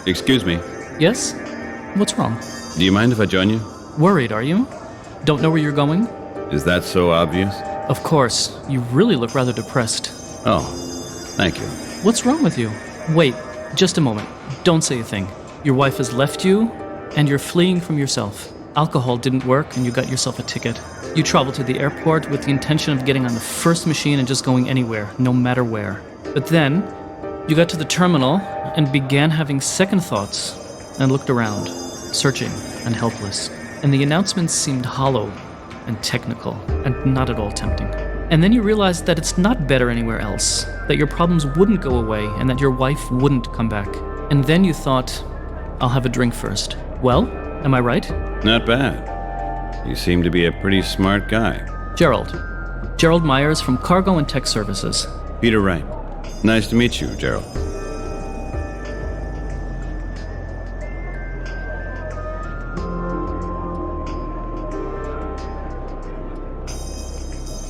Excuse me. Yes? What's wrong? Do you mind if I join you? Worried, are you? Don't know where you're going? Is that so obvious? Of course. You really look rather depressed. Oh, thank you. What's wrong with you? Wait, just a moment. Don't say a thing. Your wife has left you, and you're fleeing from yourself. Alcohol didn't work, and you got yourself a ticket. You traveled to the airport with the intention of getting on the first machine and just going anywhere, no matter where. But then, you got to the terminal and began having second thoughts and looked around, searching and helpless. And the announcements seemed hollow and technical and not at all tempting. And then you realized that it's not better anywhere else, that your problems wouldn't go away and that your wife wouldn't come back. And then you thought, I'll have a drink first. Well, am I right? Not bad. You seem to be a pretty smart guy. Gerald Myers from Cargo and Tech Services. Peter Wright. Nice to meet you, Gerald.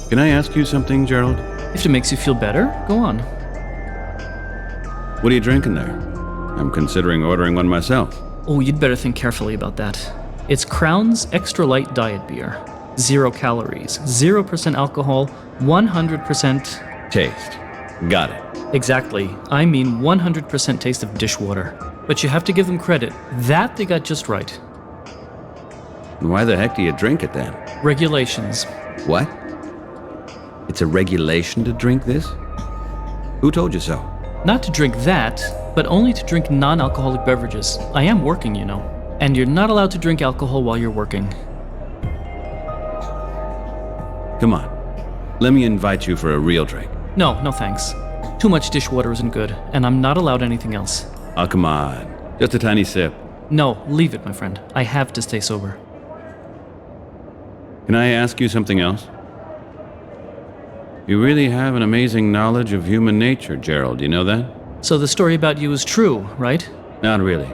Can I ask you something, Gerald? If it makes you feel better, go on. What are you drinking there? I'm considering ordering one myself. Oh, you'd better think carefully about that. It's Crown's Extra Light Diet Beer. 0 calories, 0% alcohol, 100%... Taste. Got it. Exactly. I mean 100% taste of dishwater. But you have to give them credit. That they got just right. And why the heck do you drink it then? Regulations. What? It's a regulation to drink this? Who told you so? Not to drink that, but only to drink non-alcoholic beverages. I am working, you know. And you're not allowed to drink alcohol while you're working. Come on. Let me invite you for a real drink. No thanks. Too much dishwater isn't good, and I'm not allowed anything else. Oh, come on. Just a tiny sip. No, leave it, my friend. I have to stay sober. Can I ask you something else? You really have an amazing knowledge of human nature, Gerald. You know that? So the story about you is true, right? Not really.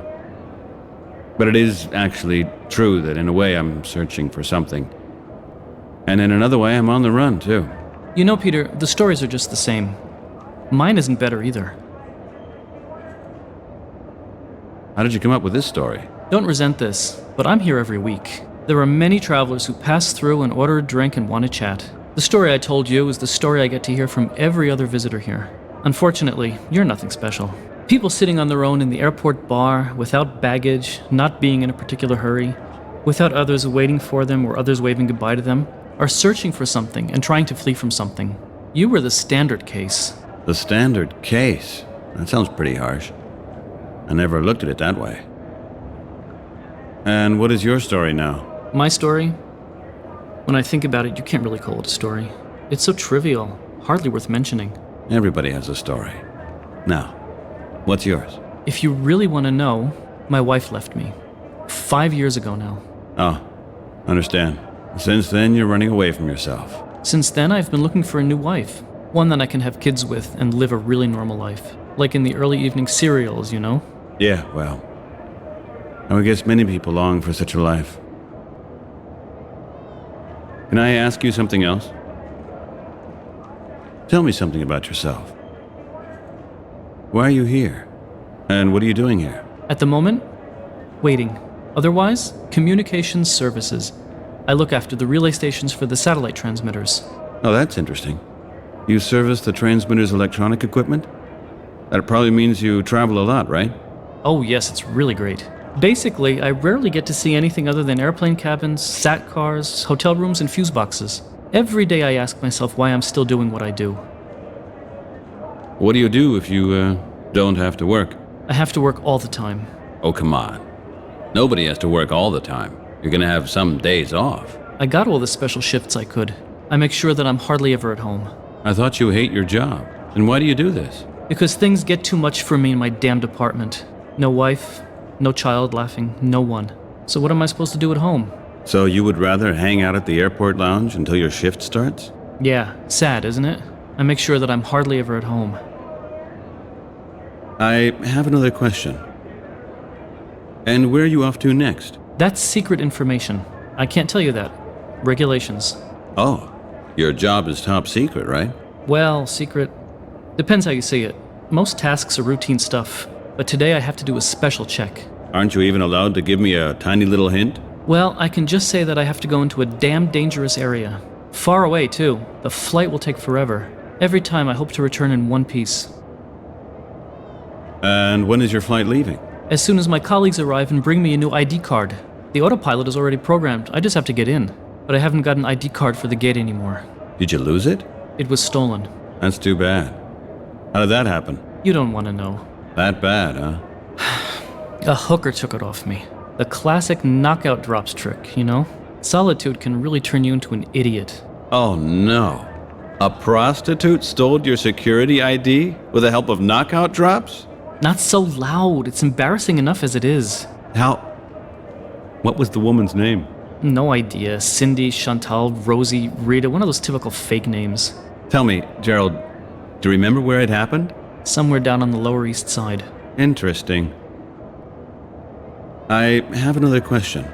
But it is actually true that in a way I'm searching for something. And in another way I'm on the run, too. You know, Peter, the stories are just the same. Mine isn't better either. How did you come up with this story? Don't resent this, but I'm here every week. There are many travelers who pass through and order a drink and want to chat. The story I told you is the story I get to hear from every other visitor here. Unfortunately, you're nothing special. People sitting on their own in the airport bar, without baggage, not being in a particular hurry, without others waiting for them or others waving goodbye to them, are searching for something and trying to flee from something. You were the standard case. The standard case? That sounds pretty harsh. I never looked at it that way. And what is your story now? My story? When I think about it, you can't really call it a story. It's so trivial, hardly worth mentioning. Everybody has a story. Now, what's yours? If you really want to know, my wife left me. 5 years ago now. Oh, understand. Since then, you're running away from yourself. Since then, I've been looking for a new wife. One that I can have kids with and live a really normal life. Like in the early evening serials, you know? Yeah, well, I would guess many people long for such a life. Can I ask you something else? Tell me something about yourself. Why are you here? And what are you doing here? At the moment, waiting. Otherwise, communications services. I look after the relay stations for the satellite transmitters. Oh, that's interesting. You service the transmitter's electronic equipment? That probably means you travel a lot, right? Oh yes, it's really great. Basically, I rarely get to see anything other than airplane cabins, sat cars, hotel rooms, and fuse boxes. Every day I ask myself why I'm still doing what I do. What do you do if you, don't have to work? I have to work all the time. Oh, come on. Nobody has to work all the time. You're gonna have some days off. I got all the special shifts I could. I make sure that I'm hardly ever at home. I thought you hate your job. And why do you do this? Because things get too much for me in my damned apartment. No wife, no child laughing, no one. So what am I supposed to do at home? So you would rather hang out at the airport lounge until your shift starts? Yeah, sad, isn't it? I make sure that I'm hardly ever at home. I have another question. And where are you off to next? That's secret information. I can't tell you that. Regulations. Oh, your job is top secret, right? Well, secret. Depends how you see it. Most tasks are routine stuff. but today I have to do a special check. Aren't you even allowed to give me a tiny little hint? Well, I can just say that I have to go into a damn dangerous area. Far away, too. The flight will take forever. Every time I hope to return in one piece. And when is your flight leaving? As soon as my colleagues arrive and bring me a new ID card. The autopilot is already programmed, I just have to get in. But I haven't got an ID card for the gate anymore. Did you lose it? It was stolen. That's too bad. How did that happen? You don't want to know. That bad, huh? A hooker took it off me. The classic knockout drops trick, you know? Solitude can really turn you into an idiot. Oh no. A prostitute stole your security ID with the help of knockout drops? Not so loud. It's embarrassing enough as it is. How? What was the woman's name? No idea. Cindy, Chantal, Rosie, Rita, one of those typical fake names. Tell me, Gerald, do you remember where it happened? Somewhere down on the Lower East Side. Interesting. I have another question.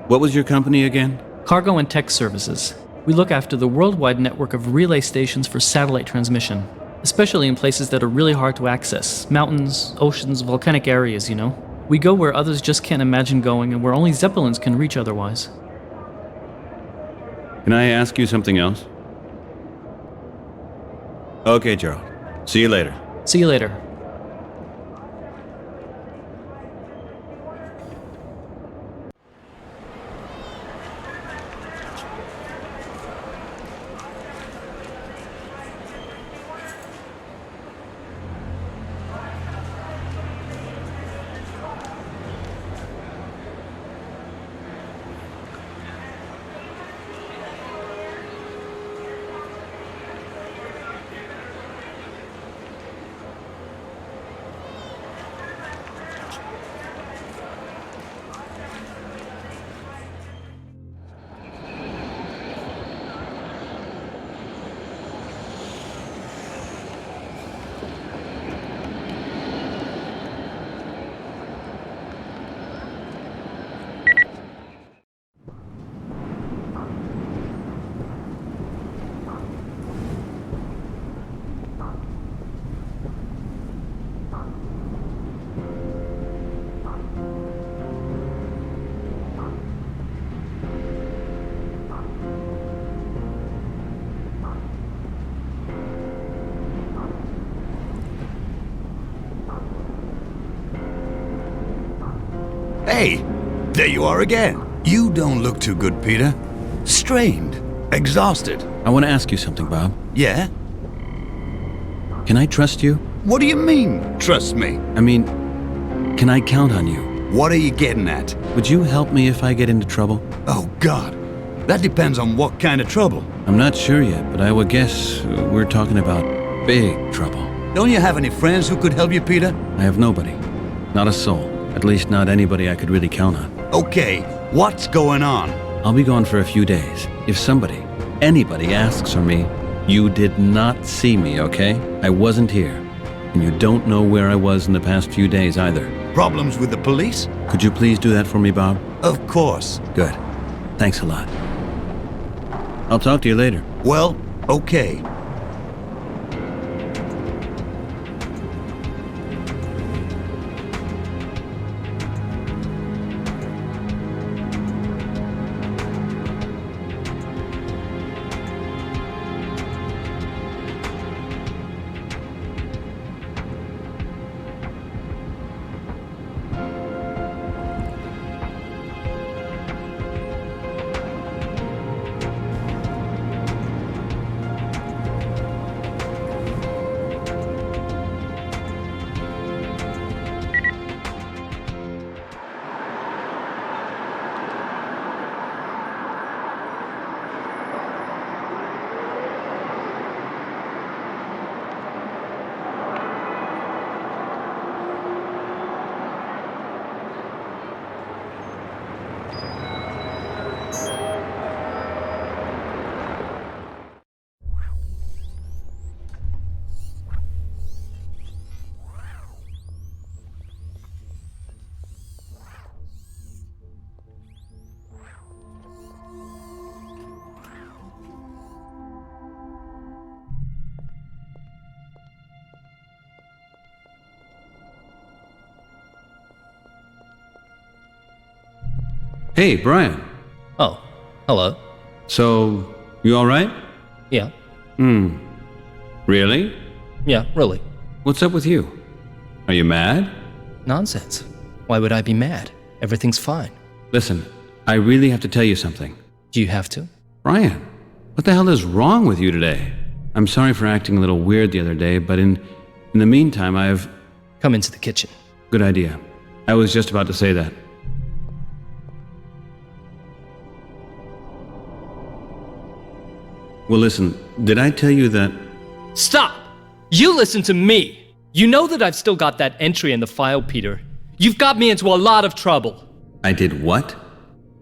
What was your company again? Cargo and Tech Services. We look after the worldwide network of relay stations for satellite transmission, especially in places that are really hard to access. Mountains, oceans, volcanic areas, you know? We go where others just can't imagine going and where only Zeppelins can reach otherwise. Can I ask you something else? Okay, Gerald. See you later. See you later. Hey, there you are again. You don't look too good, Peter. Strained, exhausted. I want to ask you something, Bob. Yeah? Can I trust you? What do you mean, trust me? I mean, can I count on you? What are you getting at? Would you help me if I get into trouble? Oh, God. That depends on what kind of trouble. I'm not sure yet, but I would guess we're talking about big trouble. Don't you have any friends who could help you, Peter? I have nobody. Not a soul. At least not anybody I could really count on. Okay, what's going on? I'll be gone for a few days. If somebody, anybody asks for me, you did not see me, okay? I wasn't here. And you don't know where I was in the past few days either. Problems with the police? Could you please do that for me, Bob? Of course. Good. Thanks a lot. I'll talk to you later. Well, okay. Hey, Brian. Oh, hello. So, you alright? Yeah. Really? Yeah, really. What's up with you? Are you mad? Nonsense. Why would I be mad? Everything's fine. Listen, I really have to tell you something. Do you have to? Brian, what the hell is wrong with you today? I'm sorry for acting a little weird the other day, but in the meantime, I've... Come into the kitchen. Good idea. I was just about to say that. Well, listen, did I tell you that... Stop! You listen to me! You know that I've still got that entry in the file, Peter. You've got me into a lot of trouble. I did what?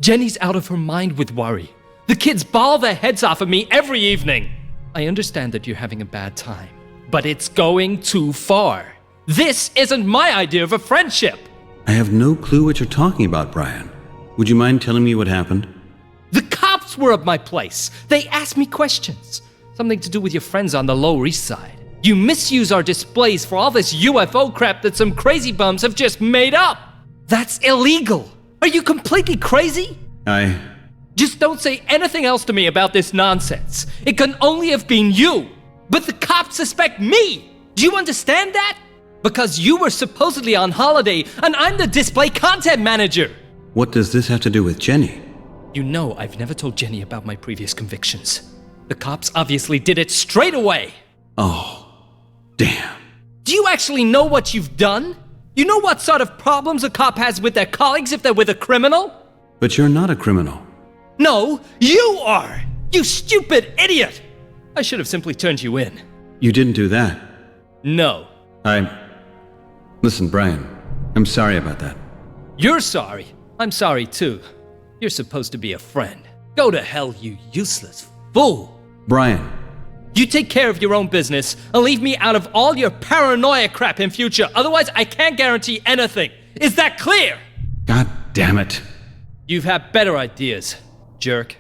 Jenny's out of her mind with worry. The kids bawl their heads off at me every evening. I understand that you're having a bad time, but it's going too far. This isn't my idea of a friendship. I have no clue what you're talking about, Brian. Would you mind telling me what happened? The cops were at my place. They asked me questions. Something to do with your friends on the Lower East Side. You misuse our displays for all this UFO crap that some crazy bums have just made up. That's illegal. Are you completely crazy? Just don't say anything else to me about this nonsense. It can only have been you. But the cops suspect me. Do you understand that? Because you were supposedly on holiday and I'm the display content manager. What does this have to do with Jenny? You know I've never told Jenny about my previous convictions. The cops obviously did it straight away. Oh, damn. Do you actually know what you've done? You know what sort of problems a cop has with their colleagues if they're with a criminal? But you're not a criminal. No, you are! You stupid idiot! I should have simply turned you in. You didn't do that. No. Listen, Brian, I'm sorry about that. You're sorry. I'm sorry too. You're supposed to be a friend. Go to hell, you useless fool! Brian. You take care of your own business and leave me out of all your paranoia crap in future. Otherwise, I can't guarantee anything. Is that clear? God damn it. You've had better ideas, jerk.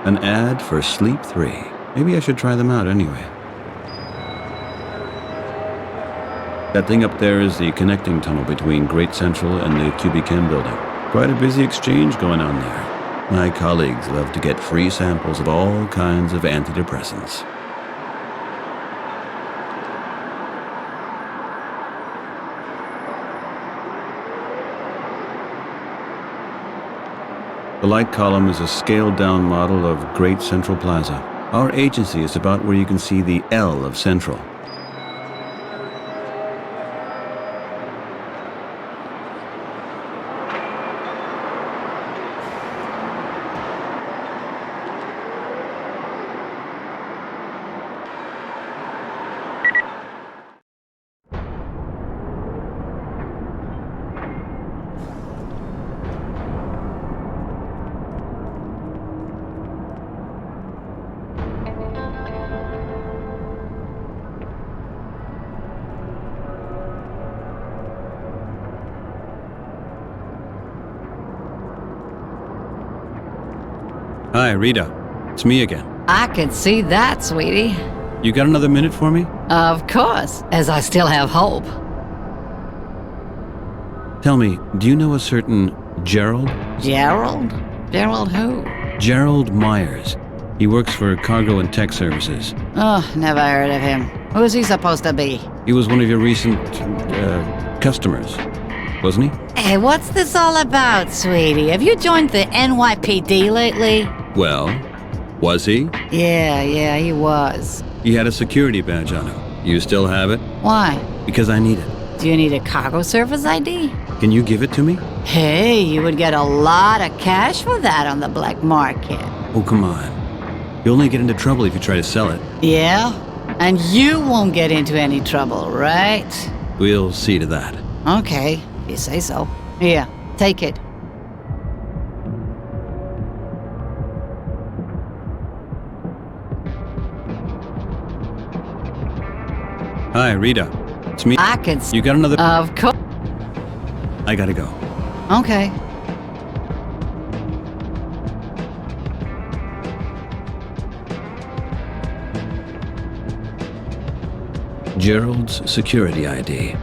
An ad for Sleep 3. Maybe I should try them out anyway. That thing up there is the connecting tunnel between Great Central and the QB building. Quite a busy exchange going on there. My colleagues love to get free samples of all kinds of antidepressants. The light column is a scaled-down model of Great Central Plaza. Our agency is about where you can see the L of Central. Hi, Rita. It's me again. I can see that, sweetie. You got another minute for me? Of course, as I still have hope. Tell me, do you know a certain Gerald? Gerald? Gerald who? Gerald Myers. He works for Cargo and Tech Services. Oh, never heard of him. Who's he supposed to be? He was one of your recent, customers, wasn't he? Hey, what's this all about, sweetie? Have you joined the NYPD lately? Well, was he? Yeah, he was. He had a security badge on him. You still have it? Why? Because I need it. Do you need a cargo service ID? Can you give it to me? Hey, you would get a lot of cash for that on the black market. Oh, come on. You'll only get into trouble if you try to sell it. Yeah? And you won't get into any trouble, right? We'll see to that. Okay, if you say so. Here, take it. Hi, Rita. It's me. I can You got another... Of course. I gotta go. Okay. Gerald's security ID.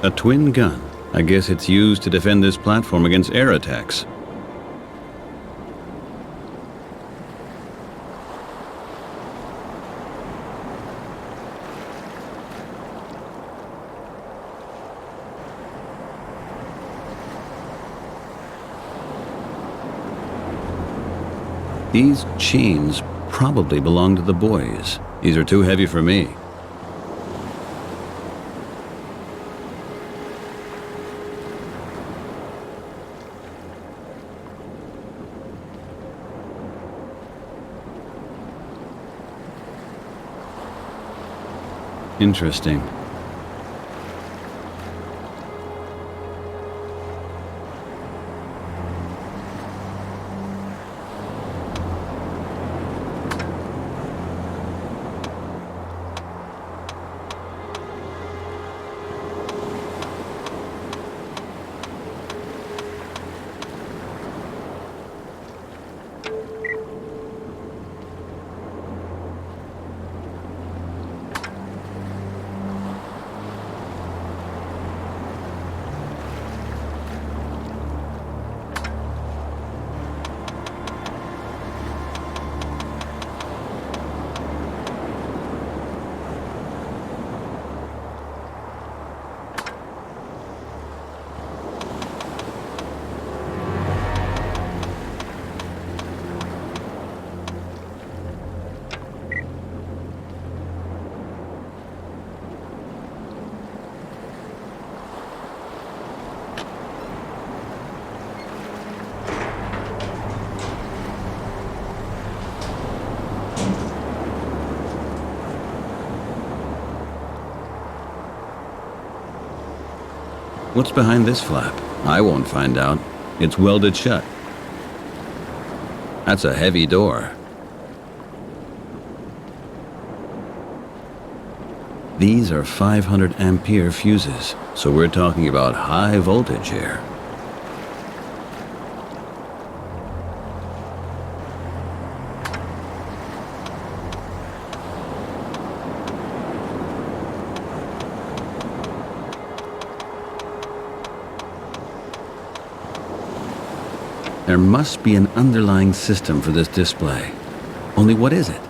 A twin gun. I guess it's used to defend this platform against air attacks. These chains probably belong to the boys. These are too heavy for me. Interesting. What's behind this flap? I won't find out. It's welded shut. That's a heavy door. These are 500 ampere fuses, so we're talking about high voltage here. There must be an underlying system for this display. Only what is it?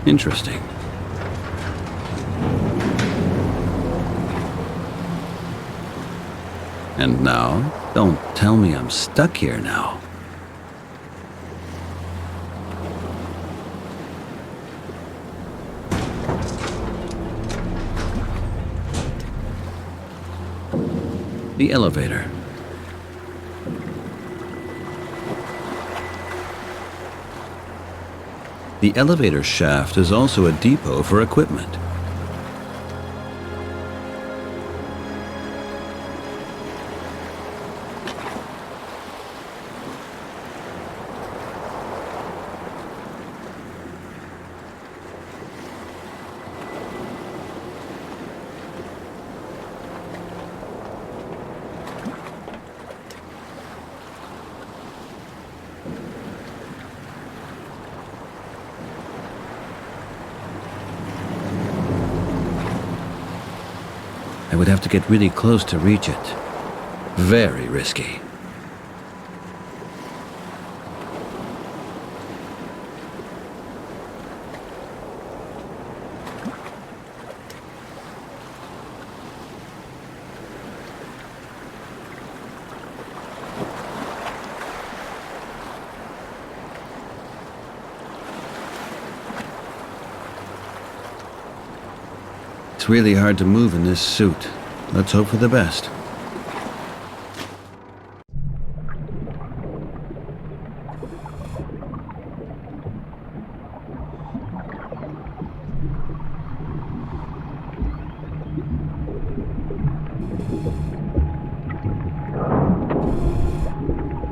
Interesting. And now, don't tell me I'm stuck here now. The elevator. The elevator shaft is also a depot for equipment. I would have to get really close to reach it. Very risky. It's really hard to move in this suit. Let's hope for the best.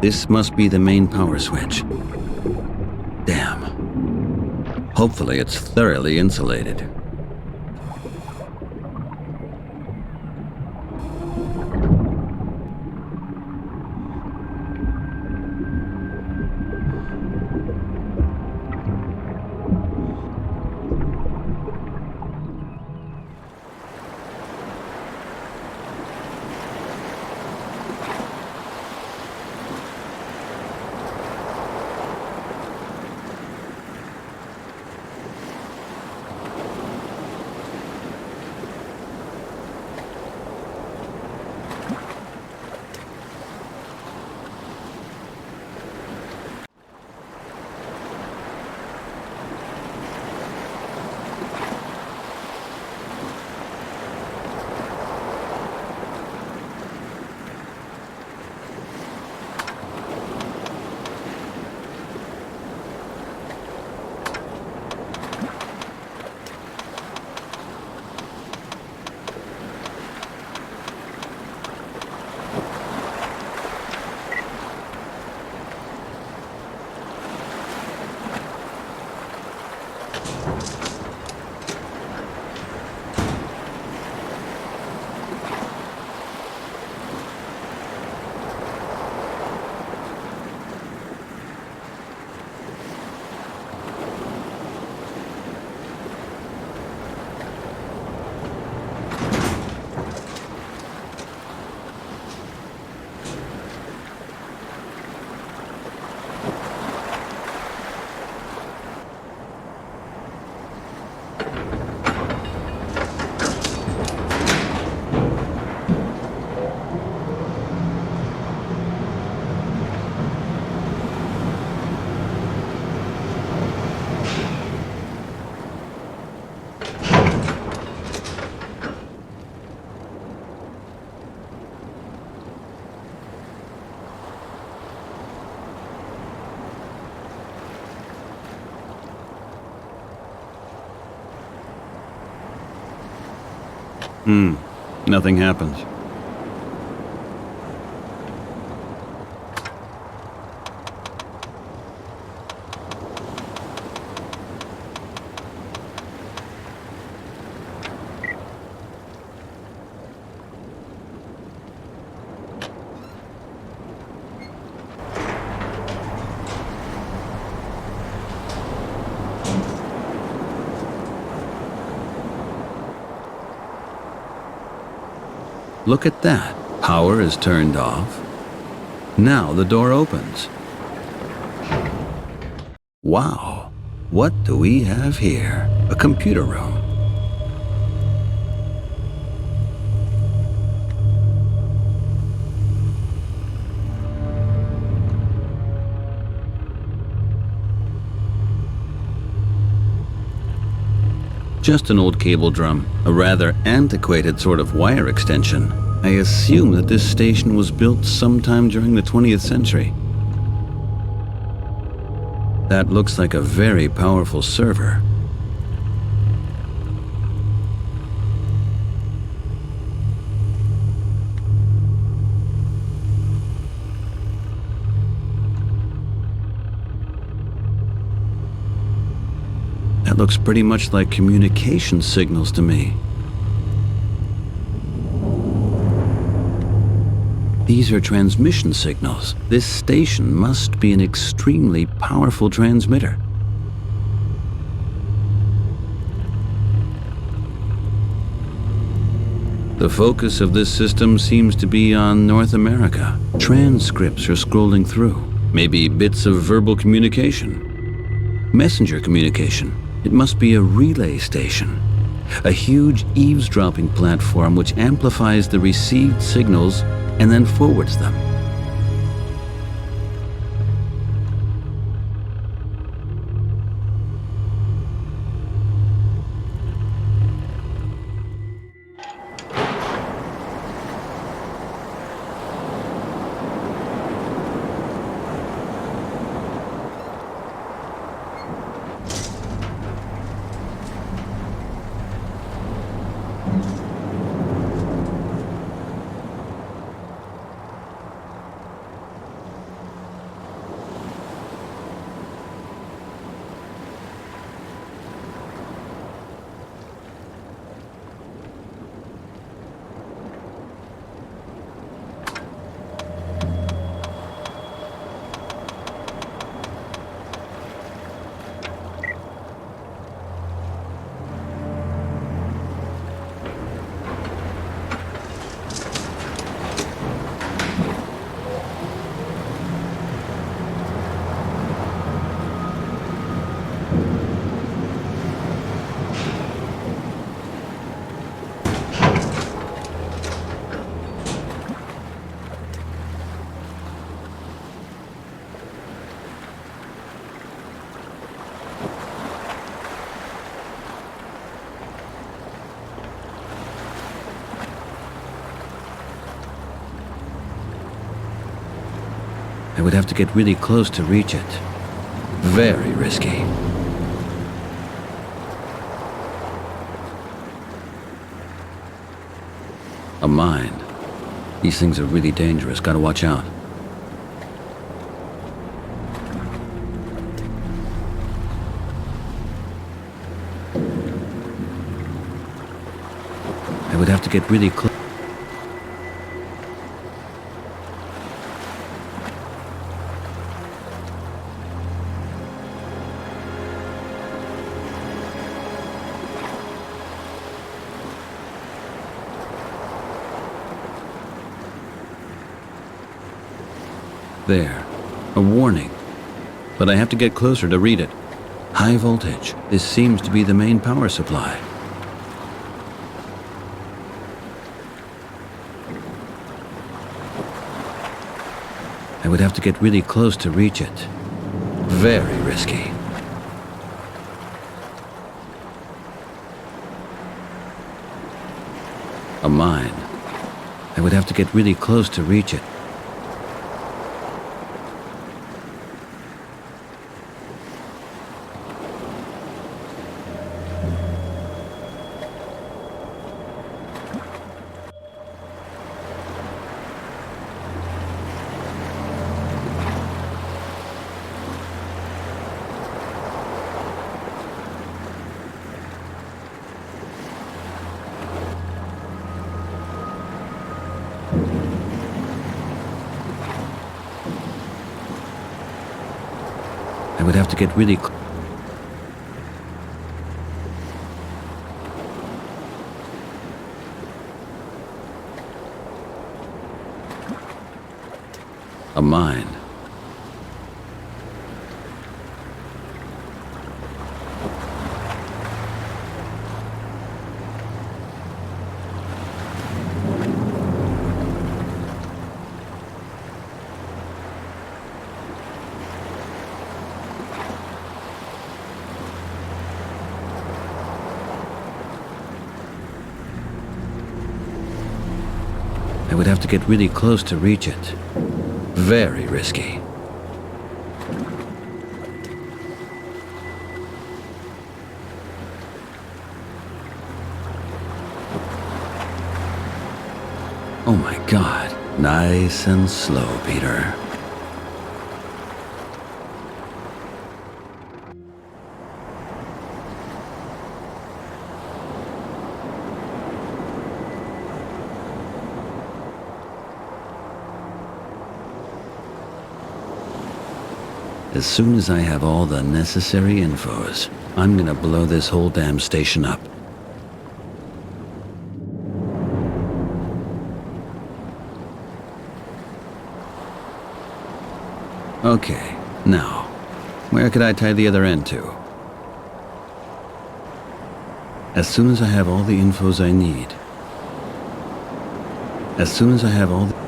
This must be the main power switch. Damn. Hopefully it's thoroughly insulated. Nothing happens. Look at that. Power is turned off. Now the door opens. Wow. What do we have here? A computer room. Just an old cable drum, a rather antiquated sort of wire extension. I assume that this station was built sometime during the 20th century. That looks like a very powerful server. That looks pretty much like communication signals to me. These are transmission signals. This station must be an extremely powerful transmitter. The focus of this system seems to be on North America. Transcripts are scrolling through. Maybe bits of verbal communication. Messenger communication. It must be a relay station. A huge eavesdropping platform which amplifies the received signals and then forwards them. I would have to get really close to reach it. Very risky. A mine. These things are really dangerous. Gotta watch out. I would have to get really close. There. A warning. But I have to get closer to read it. High voltage. This seems to be the main power supply. I would have to get really close to reach it. Very risky. A mine. I would have to get really close to reach it. I would have to get really close. A mine. I would have to get really close to reach it. Very risky. Oh my God. Nice and slow, Peter. As soon as I have all the necessary infos, I'm gonna blow this whole damn station up. Okay, now, where could I tie the other end to? As soon as I have all the infos I need. As soon as I have all the...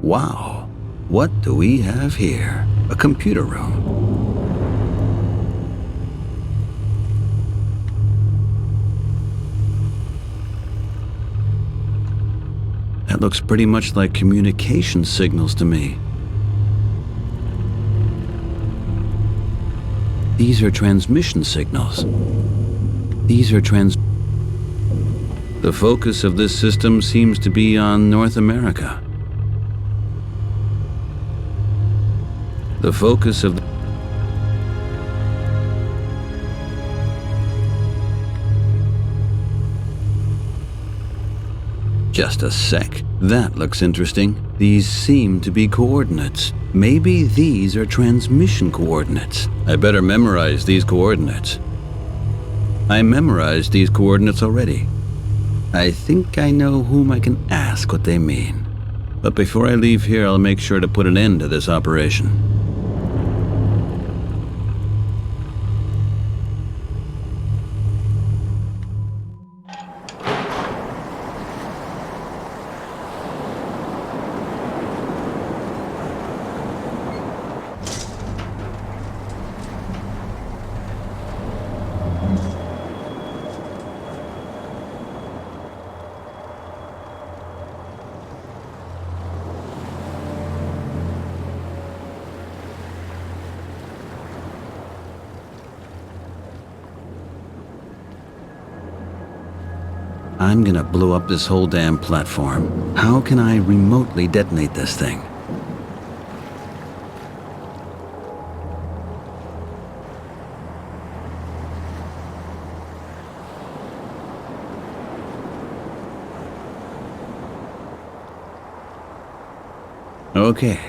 Wow, what do we have here? A computer room. That looks pretty much like communication signals to me. These are transmission signals. These are The focus of this system seems to be on North America. The focus of Just a sec. That looks interesting. These seem to be coordinates. Maybe these are transmission coordinates. I better memorize these coordinates. I memorized these coordinates already. I think I know whom I can ask what they mean. But before I leave here, I'll make sure to put an end to this operation. I'm gonna blow up this whole damn platform. How can I remotely detonate this thing? Okay,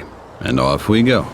and off we go.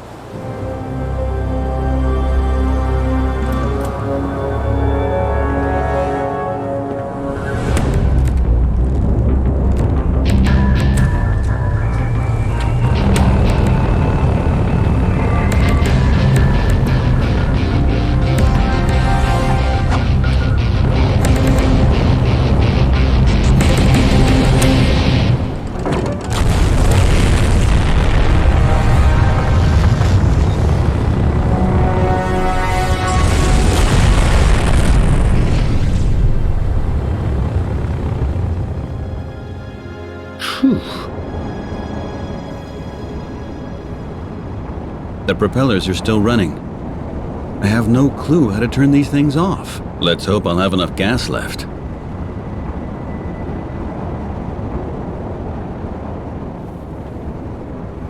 The propellers are still running. I have no clue how to turn these things off. Let's hope I'll have enough gas left.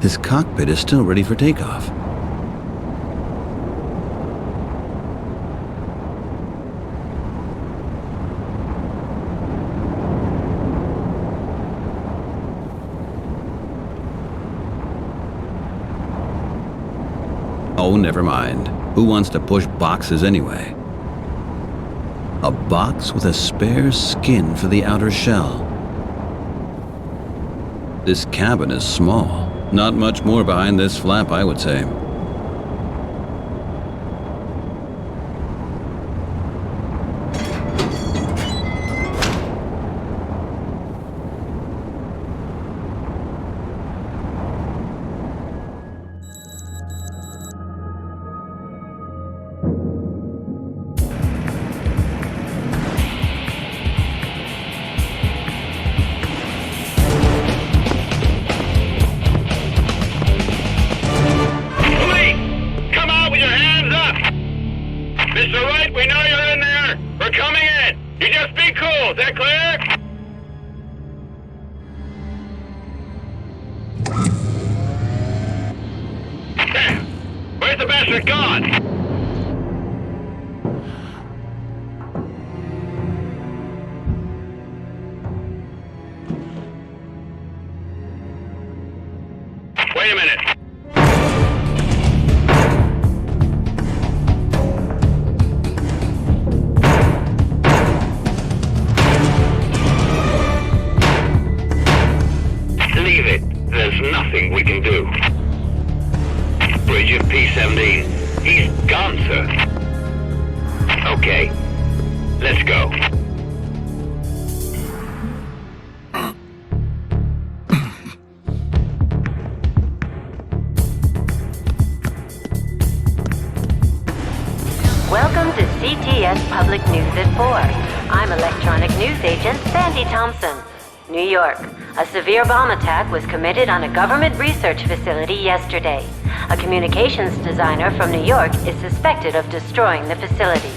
This cockpit is still ready for takeoff. Oh, never mind. Who wants to push boxes anyway? A box with a spare skin for the outer shell. This cabin is small. Not much more behind this flap, I would say. Mr. Wright, we know you're in there. We're coming in. You just be cool. Is that clear? Damn. Where's the bastard gone? Wait a minute. Leave it. There's nothing we can do. Bridge of P-17. He's gone, sir. Okay. Let's go. Welcome to CTS Public News at 4. I'm electronic news agent Sandy Thompson. New York. A severe bomb attack was committed on a government research facility yesterday. A communications designer from New York is suspected of destroying the facility.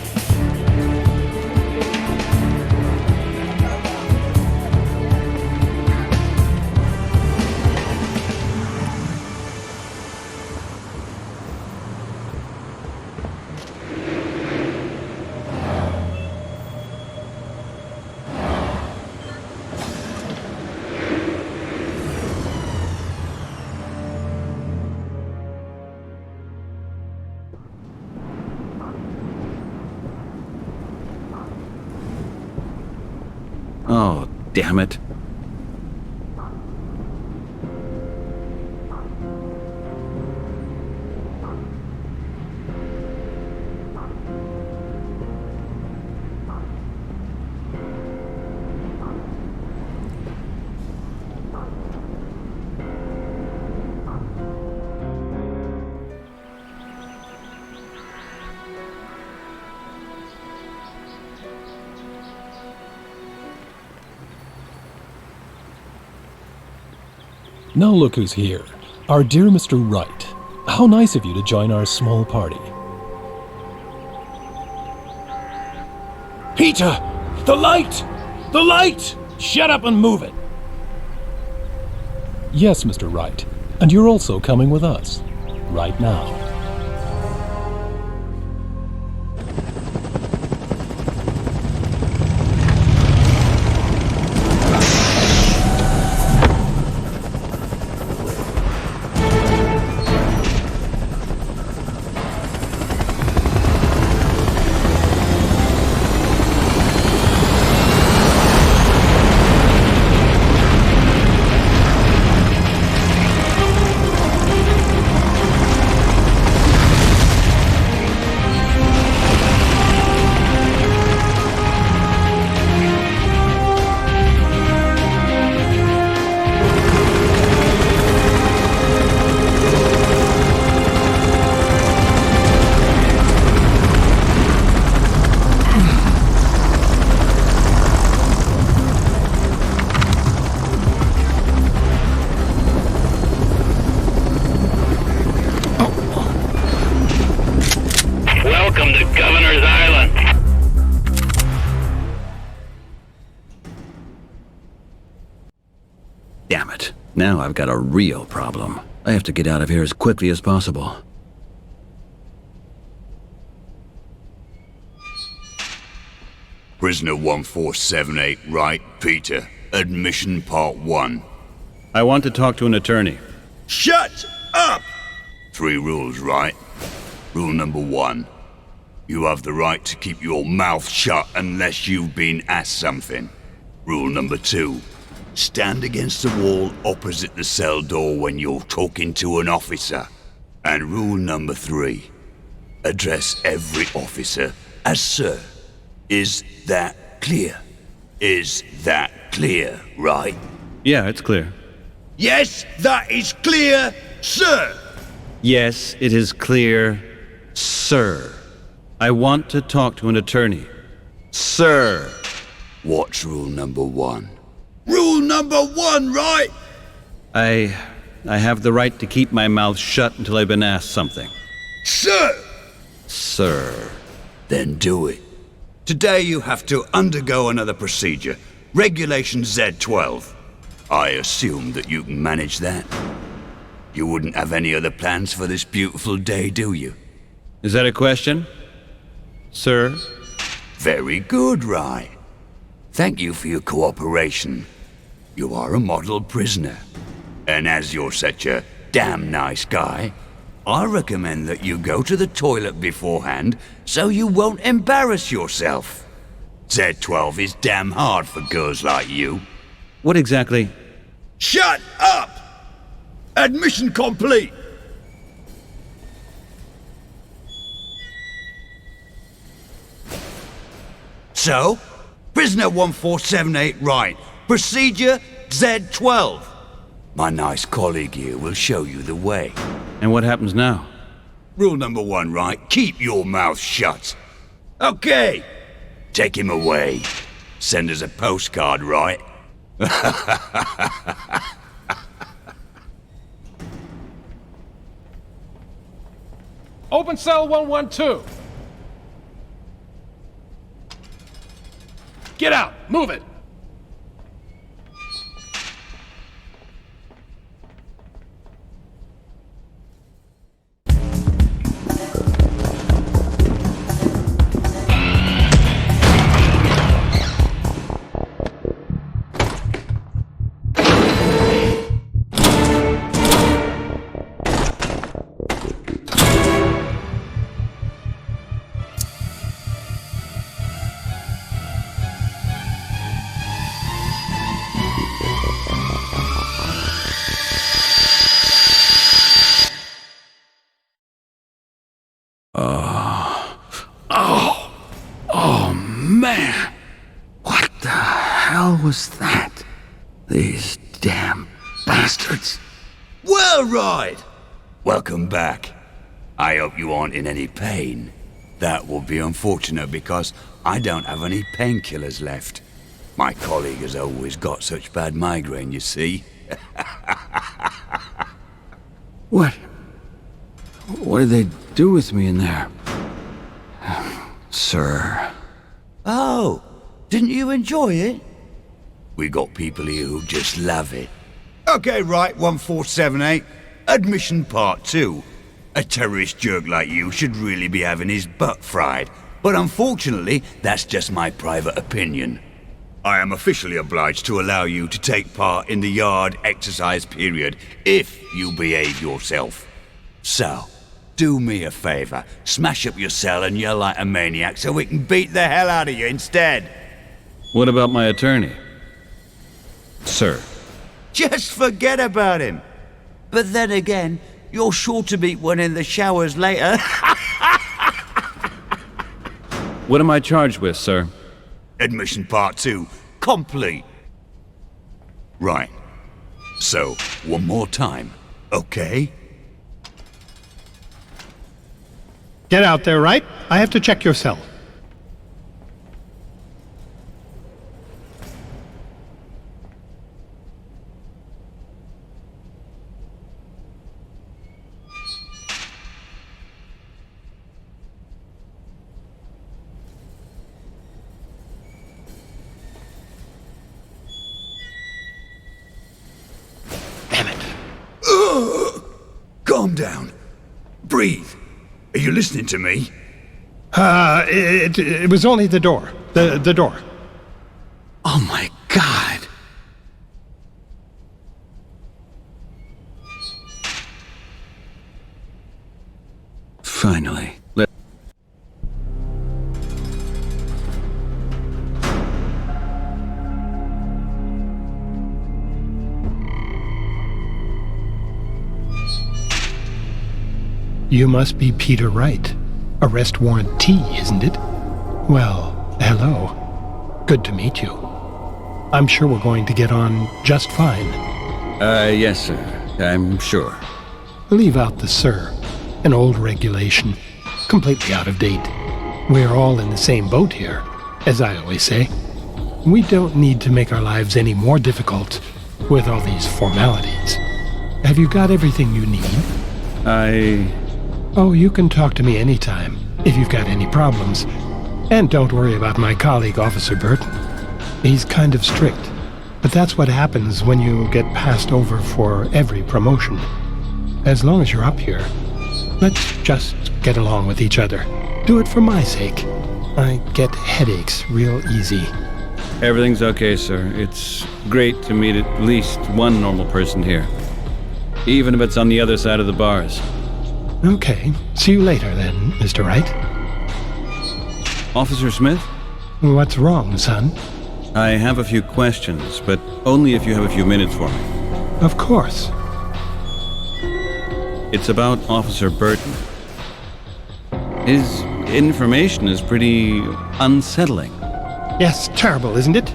Oh, damn it. Now look who's here. Our dear Mr. Wright. How nice of you to join our small party. Peter! The light! The light! Shut up and move it! Yes, Mr. Wright. And you're also coming with us. Right now. Welcome to Governor's Island. Damn it. Now I've got a real problem. I have to get out of here as quickly as possible. Prisoner 1478, right, Peter. Admission Part 1. I want to talk to an attorney. Shut up! 3 rules, right? Rule number 1. You have the right to keep your mouth shut unless you've been asked something. Rule number 2. stand against the wall opposite the cell door when you're talking to an officer. And rule number 3, address every officer as sir. Is that clear? Is that clear, right? Yeah, it's clear. Yes, that is clear, sir! Yes, it is clear, sir. I want to talk to an attorney. Sir. What's rule number 1? Rule number 1, right? I have the right to keep my mouth shut until I've been asked something. Sir! Sir. Then do it. Today you have to undergo another procedure. Regulation Z12. I assume that you can manage that. You wouldn't have any other plans for this beautiful day, do you? Is that a question? Sir? Very good, Rye. Thank you for your cooperation. You are a model prisoner. And as you're such a damn nice guy, I recommend that you go to the toilet beforehand so you won't embarrass yourself. Z12 is damn hard for girls like you. What exactly? Shut up! Admission complete! So, prisoner 1478 right. Procedure Z12. My nice colleague here will show you the way. And what happens now? Rule number 1, right? Keep your mouth shut. Okay. Take him away. Send us a postcard, right? Open cell 112. Get out. Move it. Man, what the hell was that? These damn bastards. Well, right. Welcome back. I hope you aren't in any pain. That will be unfortunate because I don't have any painkillers left. My colleague has always got such bad migraine, you see. What did they do with me in there? Sir. Oh, didn't you enjoy it? We got people here who just love it. Okay, right, 1478. Admission part 2. A terrorist jerk like you should really be having his butt fried. But unfortunately, that's just my private opinion. I am officially obliged to allow you to take part in the yard exercise period, if you behave yourself. So, do me a favor, smash up your cell and yell like a maniac so we can beat the hell out of you instead. What about my attorney? Sir. Just forget about him. But then again, you're sure to meet one in the showers later. What am I charged with, sir? Admission part 2, complete. Right. So, one more time, okay? Get out there, right? I have to check your cell. Calm down. Breathe. Are you listening to me? It was only the door. The door. Oh my God. Finally. You must be Peter Wright. Arrest warrant T, isn't it? Well, hello. Good to meet you. I'm sure we're going to get on just fine. Yes, sir. I'm sure. Leave out the sir. An old regulation. Completely out of date. We're all in the same boat here, as I always say. We don't need to make our lives any more difficult with all these formalities. Have you got everything you need? Oh, you can talk to me anytime, if you've got any problems. And don't worry about my colleague, Officer Burton. He's kind of strict, but that's what happens when you get passed over for every promotion. As long as you're up here, let's just get along with each other. Do it for my sake. I get headaches real easy. Everything's okay, sir. It's great to meet at least one normal person here. Even if it's on the other side of the bars. Okay. See you later then, Mr. Wright. Officer Smith? What's wrong, son? I have a few questions, but only if you have a few minutes for me. Of course. It's about Officer Burton. His information is pretty unsettling. Yes, terrible, isn't it?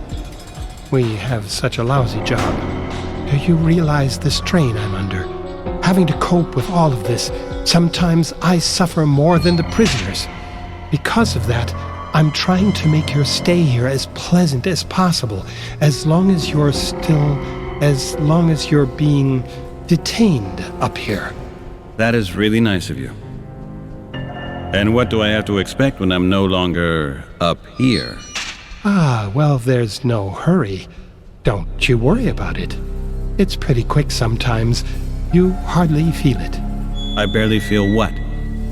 We have such a lousy job. Do you realize the strain I'm under? Having to cope with all of this. Sometimes I suffer more than the prisoners. Because of that, I'm trying to make your stay here as pleasant as possible, as long as you're being detained up here. That is really nice of you. And what do I have to expect when I'm no longer up here? Ah, well, there's no hurry. Don't you worry about it. It's pretty quick sometimes. You hardly feel it. I barely feel what?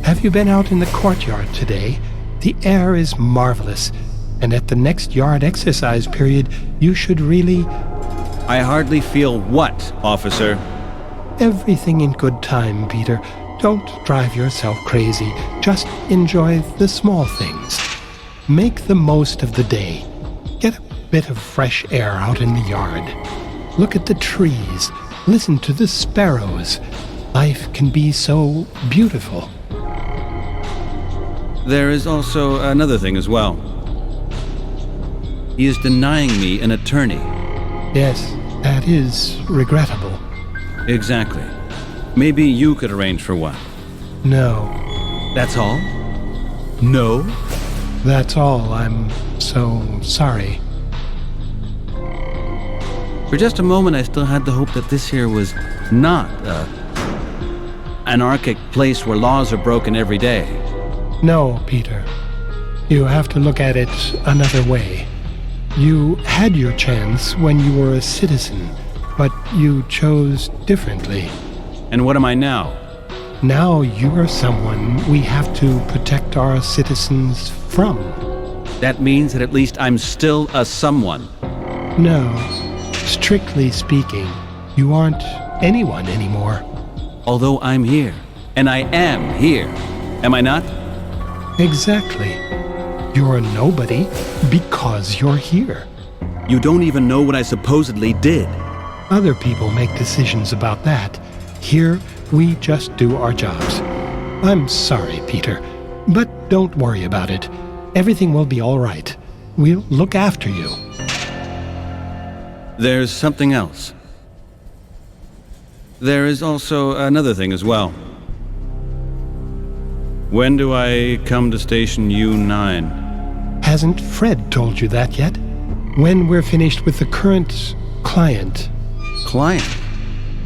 Have you been out in the courtyard today? The air is marvelous, and at the next yard exercise period, you should really... I hardly feel what, officer? Everything in good time, Peter. Don't drive yourself crazy. Just enjoy the small things. Make the most of the day. Get a bit of fresh air out in the yard. Look at the trees. Listen to the sparrows. Life can be so beautiful. There is also another thing as well. He is denying me an attorney. Yes, that is regrettable. Exactly. Maybe you could arrange for one. No. That's all? No? That's all. I'm so sorry. For just a moment, I still had the hope that this here was not an anarchic place where laws are broken every day. No, Peter. You have to look at it another way. You had your chance when you were a citizen, but you chose differently. And what am I now? Now you're someone we have to protect our citizens from. That means that at least I'm still a someone. No. Strictly speaking, you aren't anyone anymore. Although I'm here, and I am here. Am I not? Exactly. You're a nobody because you're here. You don't even know what I supposedly did. Other people make decisions about that. Here, we just do our jobs. I'm sorry, Peter, but don't worry about it. Everything will be all right. We'll look after you. There's something else. There is also another thing as well. When do I come to Station U9? Hasn't Fred told you that yet? When we're finished with the current client. Client?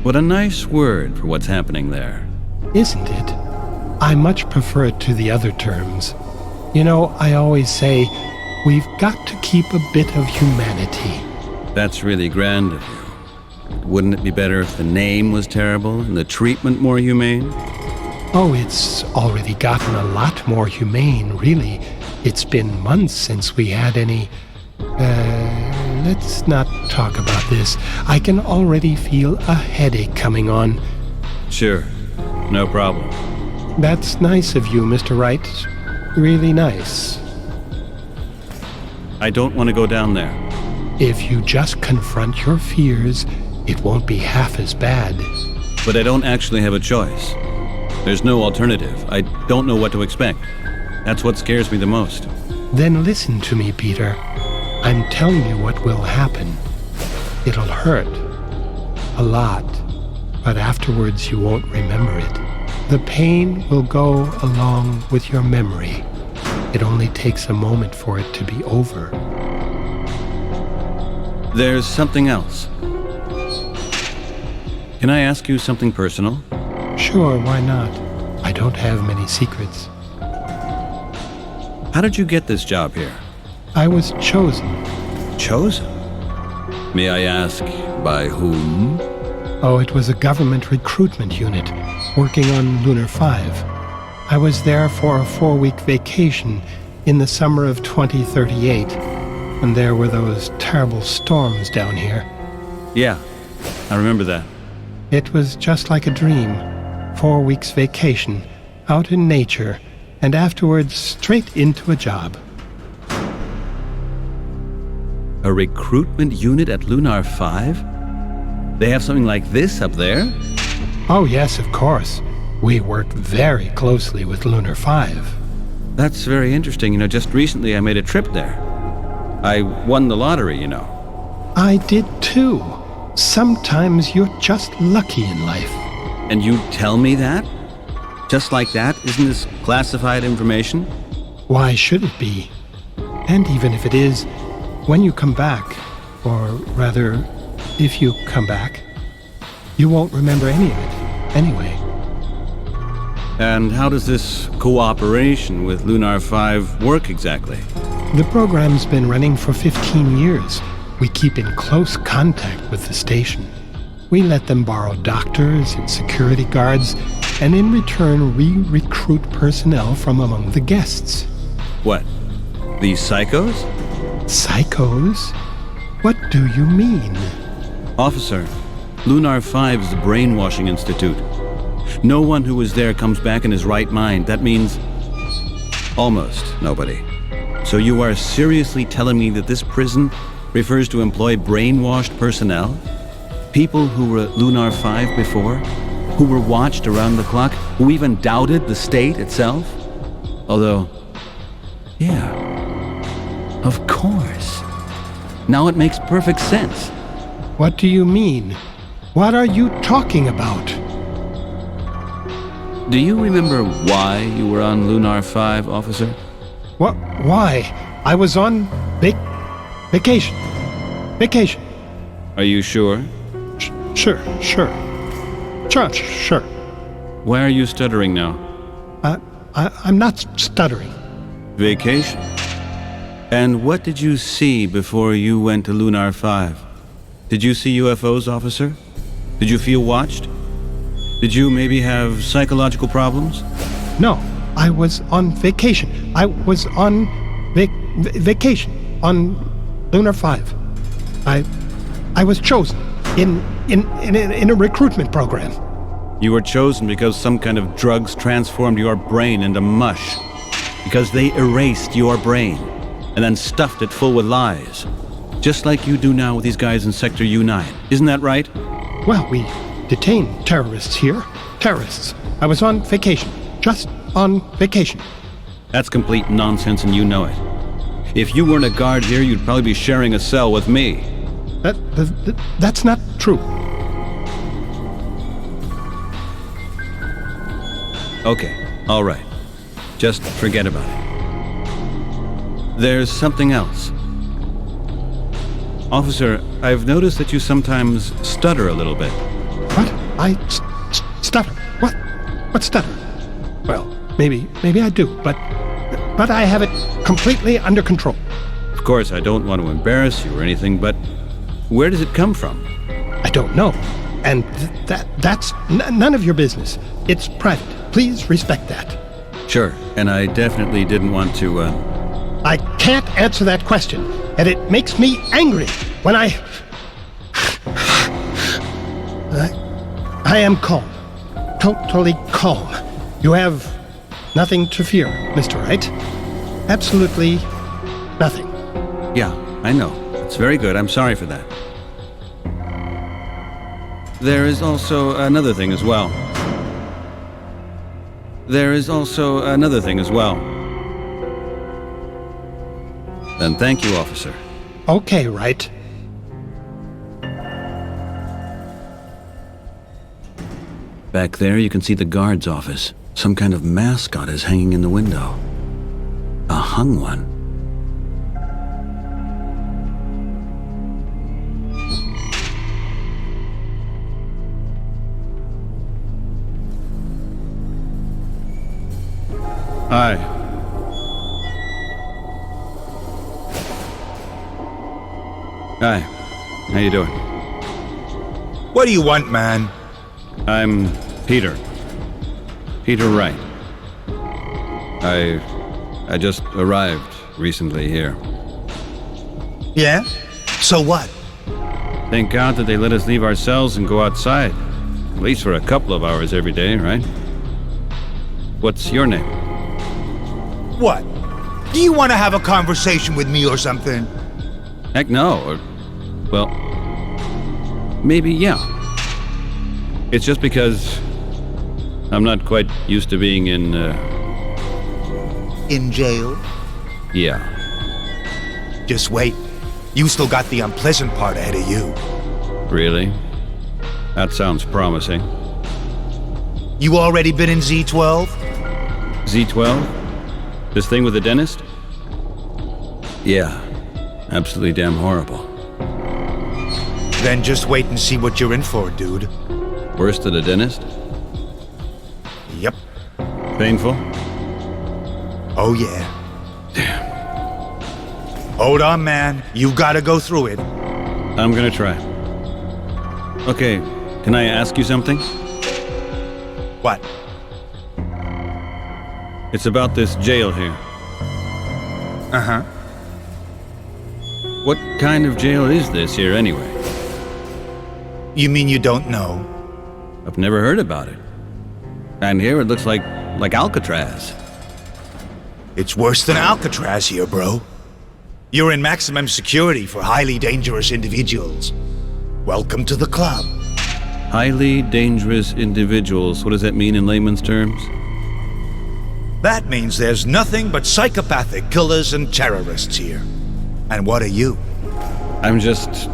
What a nice word for what's happening there. Isn't it? I much prefer it to the other terms. You know, I always say, we've got to keep a bit of humanity. That's really grand of you. Wouldn't it be better if the name was terrible and the treatment more humane? Oh, it's already gotten a lot more humane, really. It's been months since we had any... let's not talk about this. I can already feel a headache coming on. Sure. No problem. That's nice of you, Mr. Wright. Really nice. I don't want to go down there. If you just confront your fears, it won't be half as bad. But I don't actually have a choice. There's no alternative. I don't know what to expect. That's what scares me the most. Then listen to me, Peter. I'm telling you what will happen. It'll hurt. A lot. But afterwards you won't remember it. The pain will go along with your memory. It only takes a moment for it to be over. There's something else. Can I ask you something personal? Sure, why not? I don't have many secrets. How did you get this job here? I was chosen. Chosen? May I ask, by whom? Oh, it was a government recruitment unit working on Lunar 5. I was there for a 4-week vacation in the summer of 2038, when there were those terrible storms down here. Yeah, I remember that. It was just like a dream. 4 weeks vacation, out in nature, and afterwards straight into a job. A recruitment unit at Lunar 5? They have something like this up there? Oh yes, of course. We work very closely with Lunar 5. That's very interesting. You know, just recently I made a trip there. I won the lottery, you know. I did too. Sometimes you're just lucky in life. And you tell me that? Just like that? Isn't this classified information? Why should it be? And even if it is, when you come back, or rather, if you come back, you won't remember any of it, anyway. And how does this cooperation with Lunar 5 work exactly? The program's been running for 15 years. We keep in close contact with the station. We let them borrow doctors and security guards, and in return we recruit personnel from among the guests. What? These psychos? Psychos? What do you mean? Officer, Lunar 5 is the Brainwashing Institute. No one who was there comes back in his right mind. That means almost nobody. So you are seriously telling me that this prison refers to employ brainwashed personnel? People who were at Lunar 5 before? Who were watched around the clock? Who even doubted the state itself? Although, yeah, of course. Now it makes perfect sense. What do you mean? What are you talking about? Do you remember why you were on Lunar 5, officer? What? Why? I was on vacation. Vacation. Are you sure? Sure. Why are you stuttering now? I'm not stuttering. Vacation. And what did you see before you went to Lunar 5? Did you see UFOs, officer? Did you feel watched? Did you maybe have psychological problems? No, I was on vacation. I was on vacation on Lunar 5. I was chosen in a recruitment program. You were chosen because some kind of drugs transformed your brain into mush. Because they erased your brain and then stuffed it full with lies. Just like you do now with these guys in Sector U9. Isn't that right? Well, we detain terrorists here. Terrorists. I was on vacation. Just on vacation. That's complete nonsense and you know it. If you weren't a guard here, you'd probably be sharing a cell with me. That's not true. Okay, all right. Just forget about it. There's something else. Officer, I've noticed that you sometimes stutter a little bit. What? I stutter? What? What stutter? Well, maybe I do, but I have it completely under control. Of course, I don't want to embarrass you or anything, but where does it come from? I don't know. And that's none of your business. It's private. Please respect that. Sure, and I definitely didn't want to, I can't answer that question, and it makes me angry when I am calm. Totally calm. You have nothing to fear, Mr. Wright. Absolutely nothing. Yeah, I know. It's very good. I'm sorry for that. There is also another thing as well. There is also another thing as well. And thank you, officer. Okay, right. Back there, you can see the guard's office. Some kind of mascot is hanging in the window. A hung one. Hi. Hi. How you doing? What do you want, man? I'm Peter. Peter Wright. I just arrived recently here. Yeah? So what? Thank God that they let us leave our cells and go outside. At least for a couple of hours every day, right? What's your name? What? Do you want to have a conversation with me or something? Heck no. Or, well, maybe yeah. It's just because I'm not quite used to being in, In jail? yeah. Just wait. You still got the unpleasant part ahead of you. Really? That sounds promising. You already been in Z12? Z12? This thing with the dentist? Yeah. Absolutely damn horrible. Then just wait and see what you're in for, dude. Worse than a dentist? Yep. Painful? Oh, yeah. Damn. Hold on, man. You gotta go through it. I'm gonna try. Okay, can I ask you something? What? It's about this jail here. Uh-huh. What kind of jail is this here anyway? You mean you don't know? I've never heard about it. And here it looks like Alcatraz. It's worse than Alcatraz here, bro. You're in maximum security for highly dangerous individuals. Welcome to the club. Highly dangerous individuals. What does that mean in layman's terms? That means there's nothing but psychopathic killers and terrorists here. And what are you? I'm just...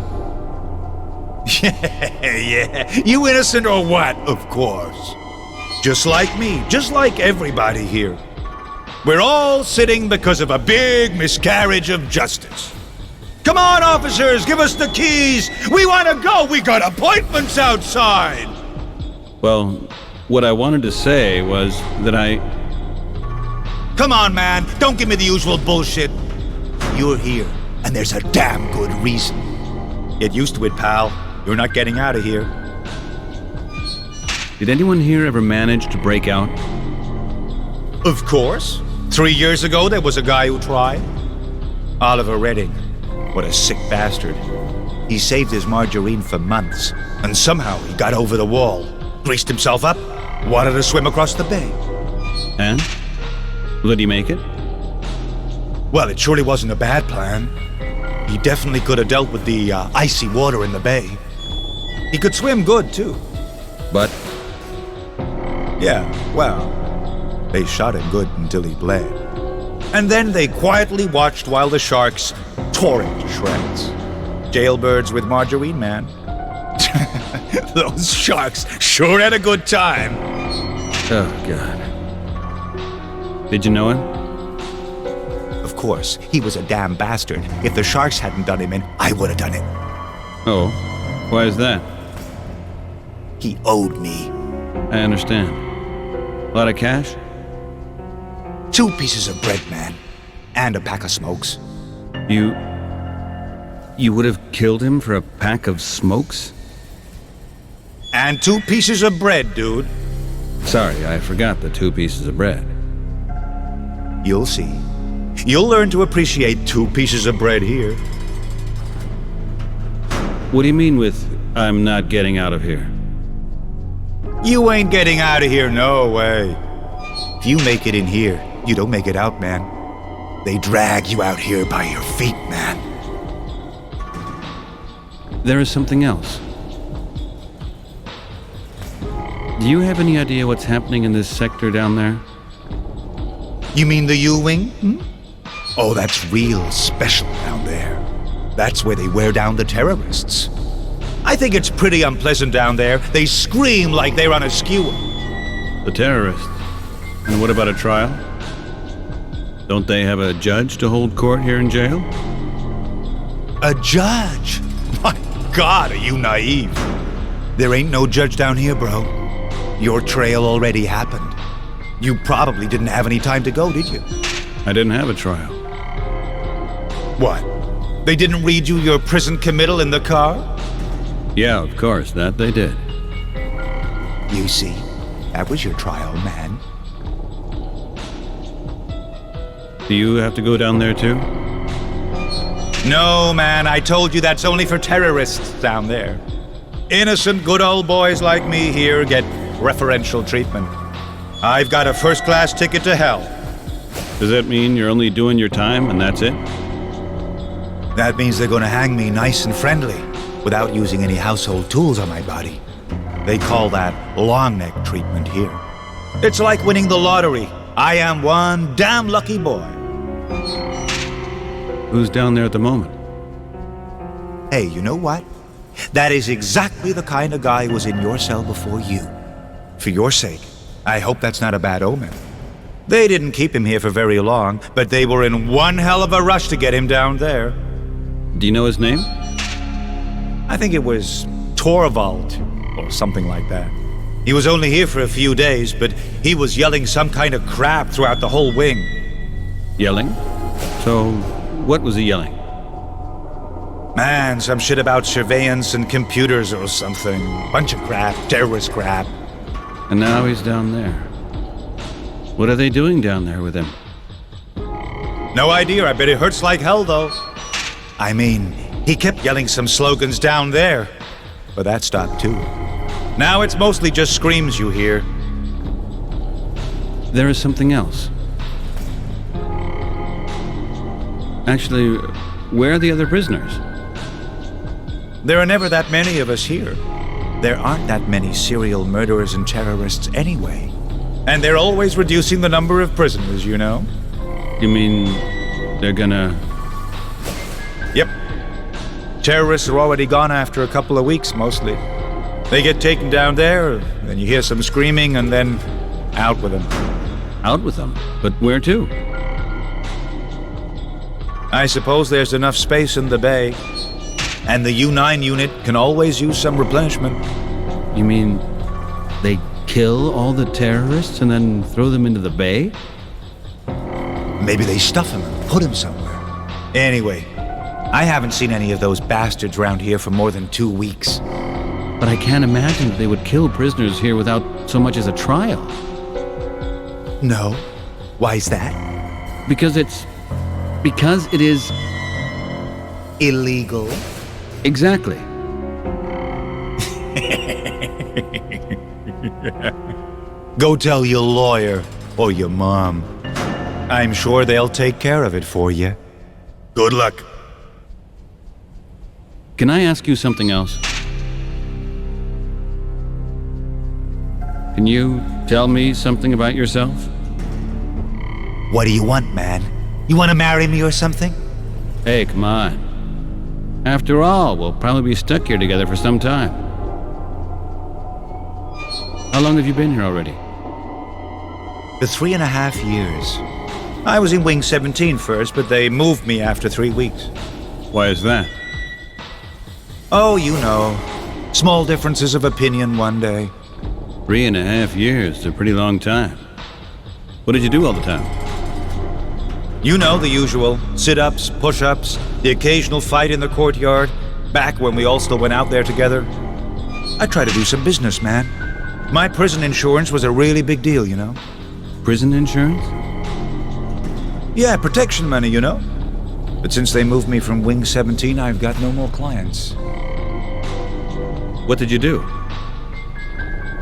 Yeah. You innocent or what? Of course. Just like me, just like everybody here. We're all sitting because of a big miscarriage of justice. Come on, officers, give us the keys. We want to go. We got appointments outside. Well, what I wanted to say was that Come on, man. Don't give me the usual bullshit. You're here, and there's a damn good reason. Get used to it, pal. You're not getting out of here. Did anyone here ever manage to break out? Of course. 3 years ago, there was a guy who tried. Oliver Redding. What a sick bastard. He saved his margarine for months, and somehow he got over the wall, greased himself up, wanted to swim across the bay. And? Did he make it? Well, it surely wasn't a bad plan. He definitely could have dealt with the icy water in the bay. He could swim good, too. But? Yeah, well, they shot him good until he bled. And then they quietly watched while the sharks tore him to shreds. Jailbirds with margarine, man. Those sharks sure had a good time. Oh, God. Did you know him? Of course, he was a damn bastard. If the sharks hadn't done him in, I would have done it. Oh, why is that? He owed me. I understand. A lot of cash? 2 pieces of bread, man. And a pack of smokes. You would have killed him for a pack of smokes? And 2 pieces of bread, dude. Sorry, I forgot the 2 pieces of bread. You'll see. You'll learn to appreciate 2 pieces of bread here. What do you mean with, I'm not getting out of here? You ain't getting out of here, no way. If you make it in here, you don't make it out, man. They drag you out here by your feet, man. There is something else. Do you have any idea what's happening in this sector down there? You mean the U-Wing? Oh, that's real special down there. That's where they wear down the terrorists. I think it's pretty unpleasant down there. They scream like they're on a skewer. The terrorists. And what about a trial? Don't they have a judge to hold court here in jail? A judge? My God, are you naive? There ain't no judge down here, bro. Your trail already happened. You probably didn't have any time to go, did you? I didn't have a trial. What? They didn't read you your prison committal in the car? Yeah, of course, that they did. You see, that was your trial, man. Do you have to go down there too? No, man, I told you that's only for terrorists down there. Innocent, good old boys like me here get preferential treatment. I've got a first-class ticket to hell. Does that mean you're only doing your time and that's it? That means they're gonna hang me nice and friendly, without using any household tools on my body. They call that long neck treatment here. It's like winning the lottery. I am one damn lucky boy. Who's down there at the moment? Hey, you know what? That is exactly the kind of guy who was in your cell before you. For your sake, I hope that's not a bad omen. They didn't keep him here for very long, but they were in one hell of a rush to get him down there. Do you know his name? I think it was Torvald, or something like that. He was only here for a few days, but he was yelling some kind of crap throughout the whole wing. Yelling? So, what was he yelling? Man, some shit about surveillance and computers or something. Bunch of crap, terrorist crap. And now he's down there. What are they doing down there with him? No idea, I bet it hurts like hell though. I mean, he kept yelling some slogans down there, but that stopped too. Now it's mostly just screams you hear. There is something else. Actually, where are the other prisoners? There are never that many of us here. There aren't that many serial murderers and terrorists anyway. And they're always reducing the number of prisoners, you know? You mean they're gonna... Yep. Terrorists are already gone after a couple of weeks, mostly. They get taken down there, then you hear some screaming, and then out with them. Out with them? But where to? I suppose there's enough space in the bay. And the U-9 unit can always use some replenishment. You mean they kill all the terrorists and then throw them into the bay? Maybe they stuff them and put them somewhere. Anyway, I haven't seen any of those bastards around here for more than 2 weeks. But I can't imagine that they would kill prisoners here without so much as a trial. No. Why's that? Because it is... illegal. Exactly. Go tell your lawyer or your mom. I'm sure they'll take care of it for you. Good luck. Can I ask you something else? Can you tell me something about yourself? What do you want, man? You want to marry me or something? Hey, come on. After all, we'll probably be stuck here together for some time. How long have you been here already? For 3.5 years. I was in Wing 17 first, but they moved me after 3 weeks. Why is that? Oh, you know. Small differences of opinion one day. 3.5 years is a pretty long time. What did you do all the time? You know the usual. Sit-ups, push-ups, the occasional fight in the courtyard, back when we all still went out there together. I tried to do some business, man. My prison insurance was a really big deal, you know? Prison insurance? Yeah, protection money, you know? But since they moved me from Wing 17, I've got no more clients. What did you do?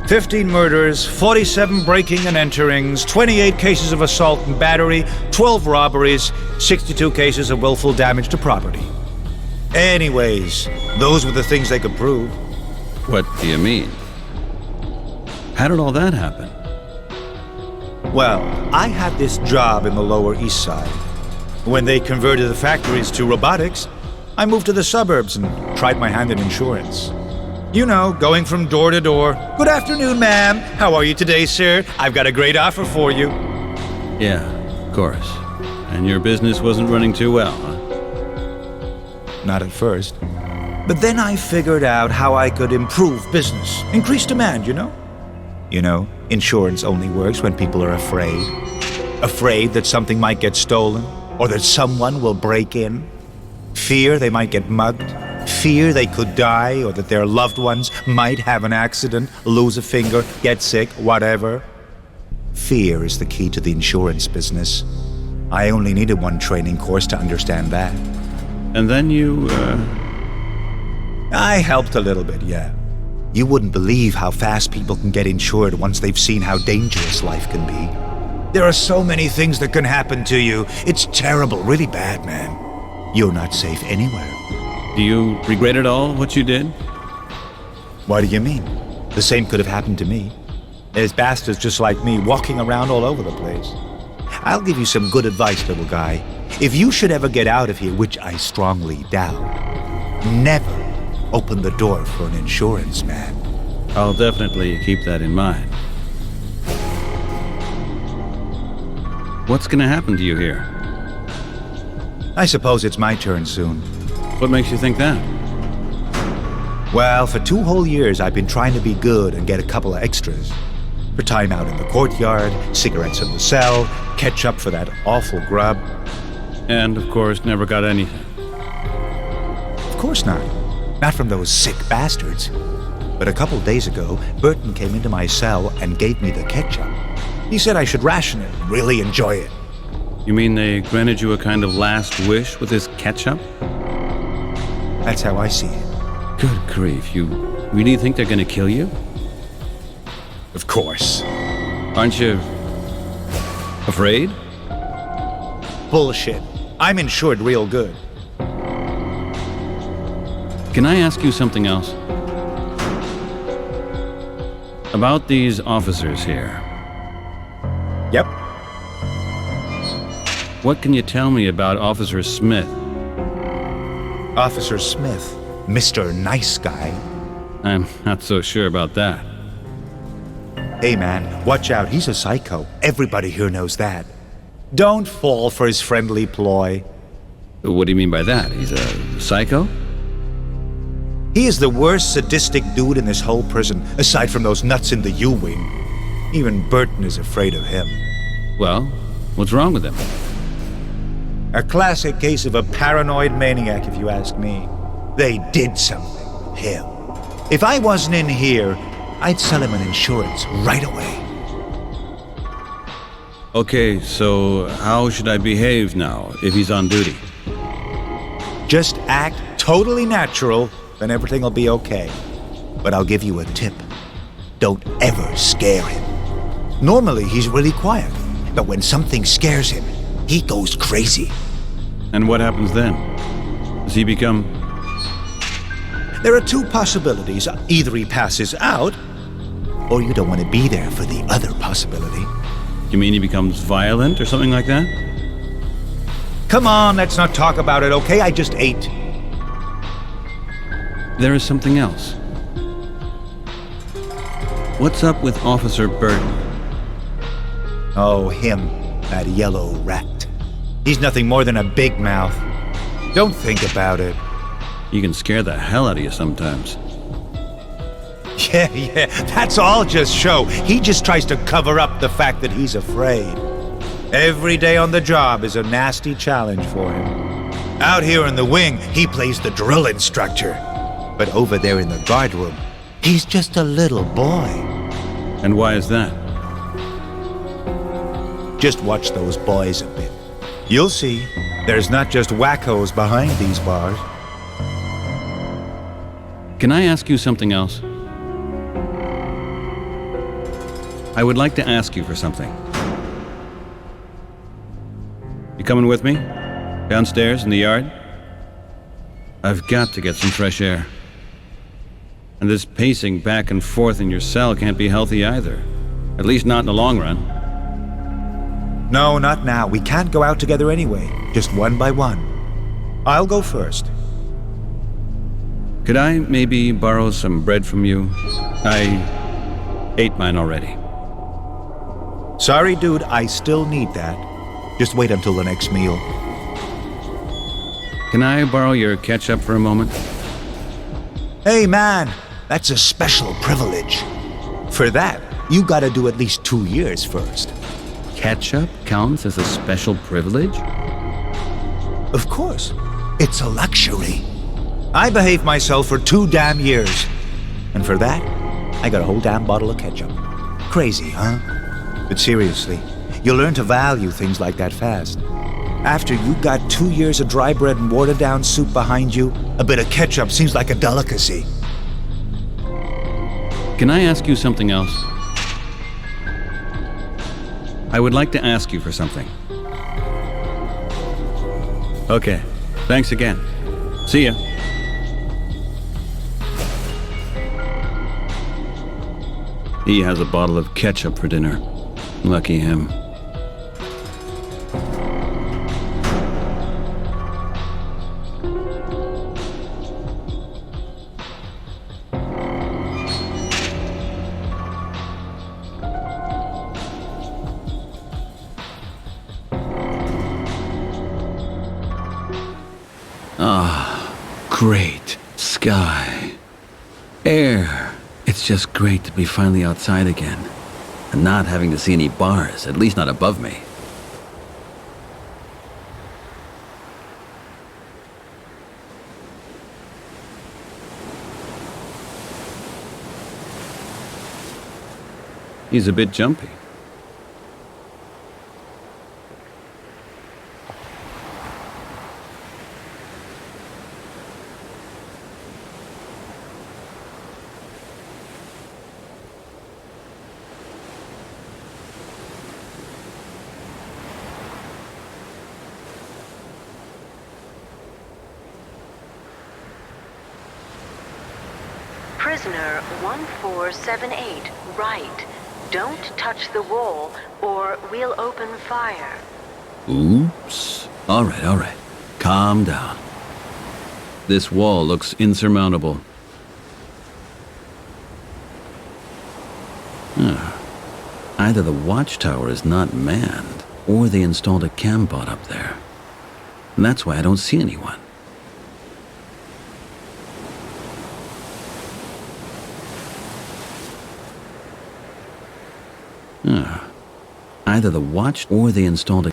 15 murders, 47 breaking and enterings, 28 cases of assault and battery, 12 robberies, 62 cases of willful damage to property. Anyways, those were the things they could prove. What do you mean? How did all that happen? Well, I had this job in the Lower East Side. When they converted the factories to robotics, I moved to the suburbs and tried my hand in insurance. You know, going from door to door. Good afternoon, ma'am. How are you today, sir? I've got a great offer for you. Yeah, of course. And your business wasn't running too well, huh? Not at first. But then I figured out how I could improve business. Increase demand, you know? You know, insurance only works when people are afraid. Afraid that something might get stolen, or that someone will break in. Fear they might get mugged. Fear they could die, or that their loved ones might have an accident, lose a finger, get sick, whatever. Fear is the key to the insurance business. I only needed one training course to understand that. And then you, I helped a little bit, yeah. You wouldn't believe how fast people can get insured once they've seen how dangerous life can be. There are so many things that can happen to you. It's terrible, really bad, man. You're not safe anywhere. do you regret at all what you did? What do you mean? The same could have happened to me. There's bastards just like me walking around all over the place. I'll give you some good advice, little guy. If you should ever get out of here, which I strongly doubt, never open the door for an insurance man. I'll definitely keep that in mind. What's gonna happen to you here? I suppose it's my turn soon. What makes you think that? Well, for 2 whole years I've been trying to be good and get a couple of extras. For time out in the courtyard, cigarettes in the cell, ketchup for that awful grub. And, of course, never got anything. Of course not. Not from those sick bastards. But a couple days ago, Burton came into my cell and gave me the ketchup. He said I should ration it and really enjoy it. You mean they granted you a kind of last wish with this ketchup? That's how I see it. Good grief, you really think they're gonna kill you? Of course. Aren't you afraid? Bullshit. I'm insured real good. Can I ask you something else? About these officers here. Yep. What can you tell me about Officer Smith? Officer Smith, Mr. Nice Guy. I'm not so sure about that. Hey man, watch out, he's a psycho. Everybody here knows that. Don't fall for his friendly ploy. What do you mean by that? He's a psycho? He is the worst sadistic dude in this whole prison, aside from those nuts in the U-Wing. Even Burton is afraid of him. Well, what's wrong with him? A classic case of a paranoid maniac, if you ask me. They did something with him. If I wasn't in here, I'd sell him an insurance right away. Okay, so how should I behave now if he's on duty? Just act totally natural, then everything will be okay. But I'll give you a tip. Don't ever scare him. Normally, he's really quiet. But when something scares him, he goes crazy. And what happens then? Does he become... There are 2 possibilities. Either he passes out, or you don't want to be there for the other possibility. You mean he becomes violent or something like that? Come on, let's not talk about it, okay? I just ate. There is something else. What's up with Officer Burton? Oh, him. That yellow rat. He's nothing more than a big mouth. Don't think about it. You can scare the hell out of you sometimes. Yeah, that's all just show. He just tries to cover up the fact that he's afraid. Every day on the job is a nasty challenge for him. Out here in the wing, he plays the drill instructor. But over there in the guard room, he's just a little boy. And why is that? Just watch those boys a bit. You'll see, there's not just wackos behind these bars. Can I ask you something else? I would like to ask you for something. You coming with me? Downstairs in the yard? I've got to get some fresh air. And this pacing back and forth in your cell can't be healthy either. At least not in the long run. No, not now. We can't go out together anyway. Just one by one. I'll go first. Could I maybe borrow some bread from you? I ate mine already. Sorry, dude, I still need that. Just wait until the next meal. Can I borrow your ketchup for a moment? Hey, man, that's a special privilege. For that, you gotta do at least 2 years first. Ketchup counts as a special privilege? Of course. It's a luxury. I behaved myself for 2 damn years. And for that, I got a whole damn bottle of ketchup. Crazy, huh? But seriously, you'll learn to value things like that fast. After you got 2 years of dry bread and watered-down soup behind you, a bit of ketchup seems like a delicacy. Can I ask you something else? I would like to ask you for something. Okay, thanks again. See ya. He has a bottle of ketchup for dinner. Lucky him. Ah, great sky. Air. It's just great to be finally outside again. And not having to see any bars, at least not above me. He's a bit jumpy. Prisoner 1478, right. Don't touch the wall, or we'll open fire. Oops. All right. Calm down. This wall looks insurmountable. Either the watchtower is not manned, or they installed a cambot up there. And that's why I don't see anyone. Either the watch or they installed a...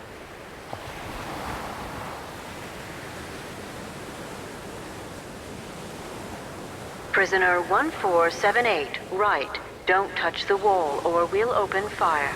Prisoner 1478, right. Don't touch the wall or we'll open fire.